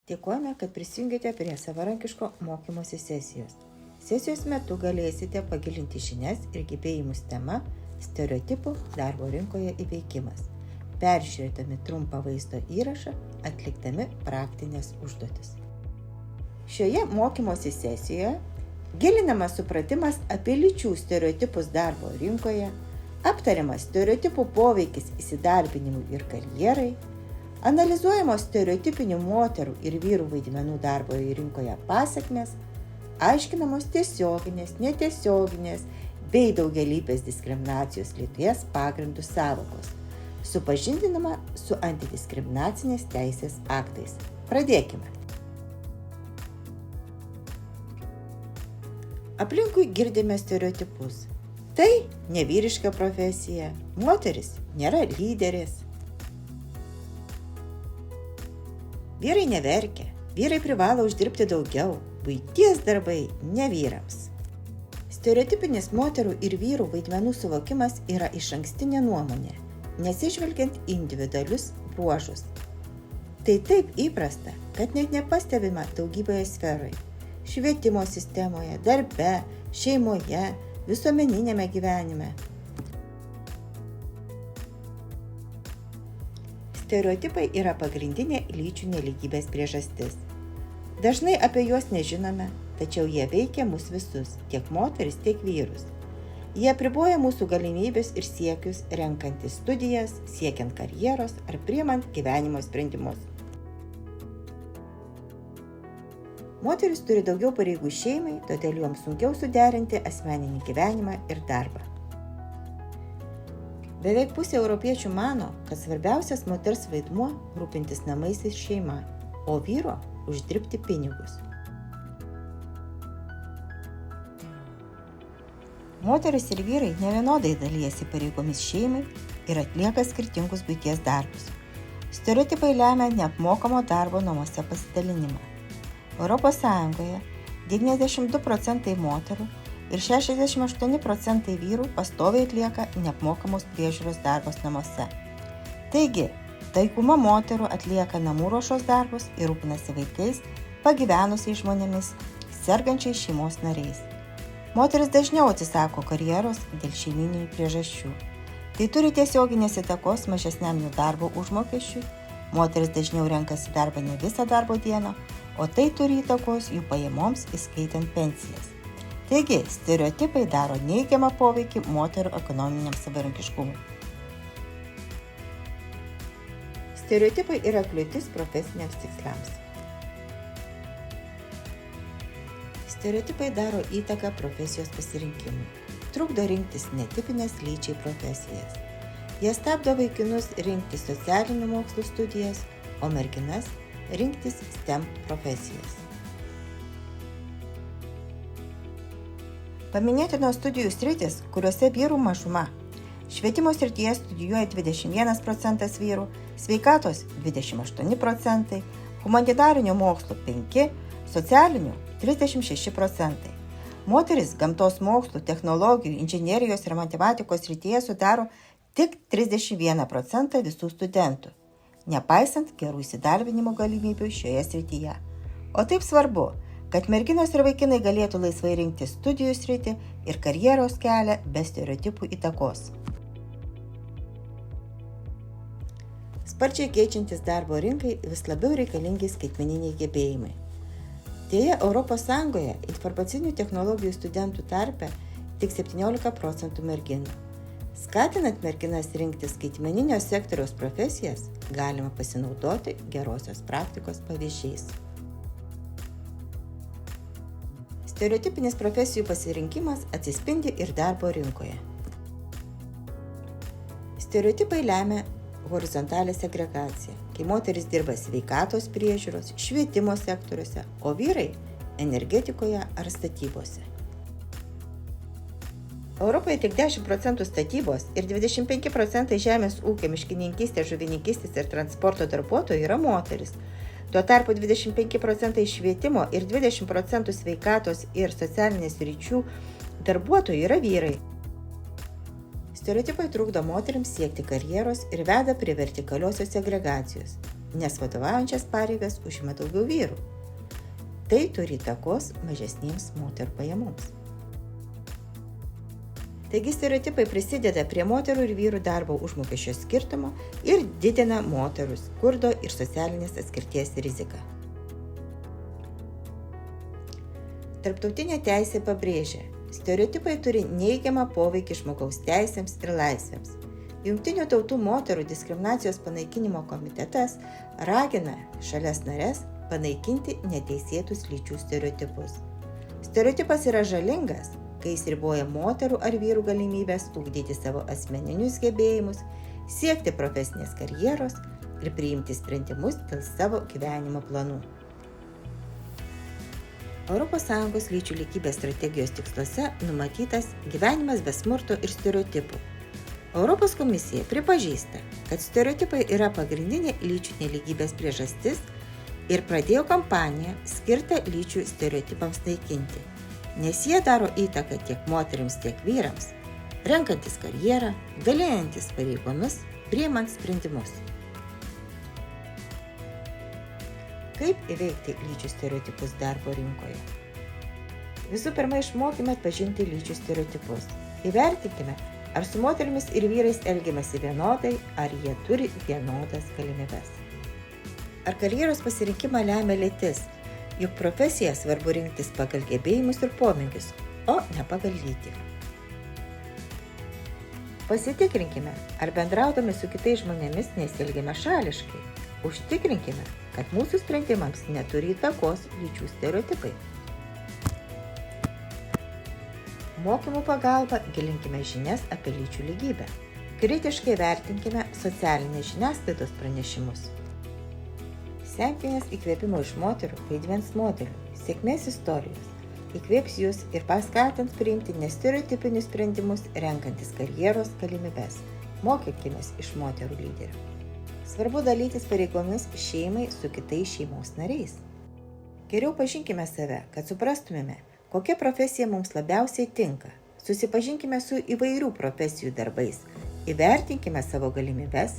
Dėkojame, kad prisijungėte prie savarankiško mokymosi sesijos. Sesijos metu galėsite pagilinti žinias ir gebėjimus tema stereotipų darbo rinkoje įveikimas, peržiūrėdami trumpą vaizdo įrašą, atlikdami praktinės užduotis. Šioje mokymosi sesijoje gilinamas supratimas apie lyčių stereotipus darbo rinkoje, aptariamas stereotipų poveikis įsidarbinimui ir karjerai, analizuojamos stereotipinių moterų ir vyrų vaidmenų darbo rinkoje pasekmės, aiškinamos tiesioginės, netiesioginės bei daugialypės diskriminacijos lyties pagrindų sąvokos, supažindinama su antidiskriminacinės teisės aktais. Pradėkime. Aplinkui girdime stereotipus. Tai nevyriška profesija, moteris nėra lyderės. Vyrai neverkia, vyrai privalo uždirbti daugiau, buities darbai ne vyrams. Stereotipinis moterų ir vyrų vaidmenų suvokimas yra išankstinė nuomonė, nesižvelgiant individualius bruožus. Tai taip įprasta, kad net nepastebima daugybėje sferoje – švietimo sistemoje, darbe, šeimoje, visuomeninėme gyvenime. Stereotipai yra pagrindinė lyčių nelygybės priežastis. Dažnai apie juos nežinome, tačiau jie veikia mus visus, tiek moteris, tiek vyrus. Jie apriboja mūsų galimybės ir siekius, renkantis studijas, siekiant karjeros ar priimant gyvenimo sprendimus. Moteris turi daugiau pareigų šeimai, todėl joms sunkiau suderinti asmeninį gyvenimą ir darbą. Beveik pusė europiečių mano, kad svarbiausias moters vaidmuo rūpintis namais ir šeima, o vyro uždirbti pinigus. Moteris ir vyrai nevienodai dalijasi pareigomis šeimai ir atlieka skirtingus buities darbus. Stereotipai lemia neapmokamo darbo namuose pasidalinimą. Europos Sąjungoje 92% moterų ir 68% vyrų pastoviai atlieka neapmokamos priežiūros darbus namuose. Taigi, dauguma moterų atlieka namų ruošos darbus ir rūpinasi vaikais, pagyvenusiais žmonėmis, sergančiais šeimos nariais. Moteris dažniau atsisako karjeros dėl šeimyninių priežasčių. Tai turi tiesioginės įtakos mažesniam jų darbo užmokesčiui, moteris dažniau renkasi darbą ne visą darbo dieną, o tai turi įtakos jų pajamoms, įskaitant pensijas. Taigi, stereotipai daro neigiamą poveikį moterų ekonominiam savarankiškumui. Stereotipai yra kliūtis profesiniams tikslams. Stereotipai daro įtaką profesijos pasirinkimui, trukdo rinktis netipinės lyčiai profesijas. Jie stabdo vaikinus rinktis socialinių mokslų studijas, o merginas rinktis STEM profesijas. Paminėtinos studijų sritys, kuriuose vyrų mažuma. Švietimo srityje studijuoja 21% vyrų, sveikatos 28%, humanitarinių mokslų 5%, socialinių 36%. Moteris gamtos mokslų, technologijų, inžinerijos ir matematikos srityje sudaro tik 31% visų studentų, nepaisant gerų įsidarbinimo galimybių šioje srityje. O taip svarbu, kad merginos ir vaikinai galėtų laisvai rinkti studijų sritį ir karjeros kelią be stereotipų įtakos. Sparčiai keičiantis darbo rinkai vis labiau reikalingi skaitmeniniai gebėjimai. Deja, Europos Sąjungoje informacinių technologijų studentų tarpe tik 17% merginų. Skatinant merginas rinkti skaitmeninio sektoriaus profesijas, galima pasinaudoti gerosios praktikos pavyzdžiais. Stereotipinis profesijų pasirinkimas atsispindi ir darbo rinkoje. Stereotipai lemia horizontalę segregaciją, kai moteris dirba sveikatos priežiūros, švietimo sektoriuose, o vyrai energetikoje ar statybose. Europoje tik 10% statybos ir 25% žemės ūkio, miškininkystės, žuvininkystės ir transporto darbuotojų yra moteris. Tuo tarpu 25% švietimo ir 20% sveikatos ir socialinės sričių darbuotojų yra vyrai. Stereotipai trukdo moterims siekti karjeros ir veda prie vertikaliosios segregacijos. nes vadovaujančias pareigas užima daugiau vyrų. Tai turi įtakos mažesniems moterų pajamoms. Taigi stereotipai prisideda prie moterų ir vyrų darbo užmokesčio skirtumo ir didina moterų skurdo ir socialinės atskirties riziką. Tarptautinė teisė pabrėžia, stereotipai turi neigiamą poveikį žmogaus teisėms ir laisvėms. Jungtinių tautų moterų diskriminacijos panaikinimo komitetas ragina šalies nares panaikinti neteisėtus lyčių stereotipus. Stereotipas yra žalingas, kai jis riboja moterų ar vyrų galimybės ugdyti savo asmeninius gebėjimus, siekti profesinės karjeros ir priimti sprendimus dėl savo gyvenimo planų. ES lyčių lygybės strategijos tiksluose numatytas gyvenimas be smurto ir stereotipų. Europos komisija pripažįsta, kad stereotipai yra pagrindinė lyčių nelygybės priežastis ir pradėjo kampaniją skirtą lyčių stereotipams naikinti, nes jie daro įtaką tiek moterims, tiek vyrams, renkantis karjerą, dalyjantis pareigomis, priimant sprendimus. Kaip įveikti lyčių stereotipus darbo rinkoje? Visų pirma, išmokime atpažinti lyčių stereotipus. Įvertinkime, ar su moterimis ir vyrais elgiamasi vienodai, ar jie turi vienodas galimybes. Ar karjeros pasirinkimą lemia lytis, juk profesiją svarbu rinktis pagal gebėjimus ir pomėgius, o ne pagal lytį. Pasitikrinkime, ar bendraudami su kitais žmonėmis nesielgiame šališkai. Užtikrinkime, kad mūsų sprendimams neturi įtakos lyčių stereotipai. Mokymų pagalba gilinkime žinias apie lyčių lygybę. Kritiškai vertinkime socialinės žiniasklaidos pranešimus. Semkimės įkvėpimo iš moterų vaidmens modelių, sėkmės istorijos. Įkvėps jūs ir paskatins priimti nestereotipinius sprendimus, renkantis karjeros galimybes. Mokykimės iš moterų lyderių. Svarbu dalytis pareigomis šeimai su kitais šeimos nariais. Geriau pažinkime save, kad suprastumėme, kokia profesija mums labiausiai tinka. Susipažinkime su įvairių profesijų darbais, įvertinkime savo galimybes,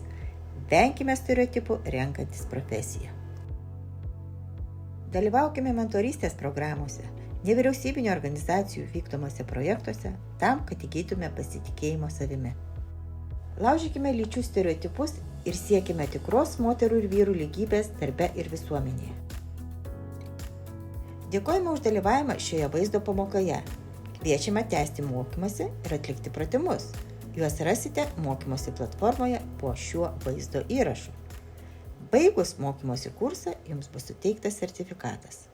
venkime stereotipų renkantis profesiją. Dalyvaukime mentorystės programuose, nevyriausybinių organizacijų vykdomose projektuose, tam, kad įgytume pasitikėjimo savimi. Laužykime lyčių stereotipus ir siekime tikros moterų ir vyrų lygybės darbe ir visuomenėje. Dėkojame už dalyvavimą šioje vaizdo pamokoje. Kviečiame tęsti mokymąsi ir atlikti pratimus. Juos rasite mokymosi platformoje po šiuo vaizdo įrašu. Baigus mokymosi kursą jums bus suteiktas sertifikatas.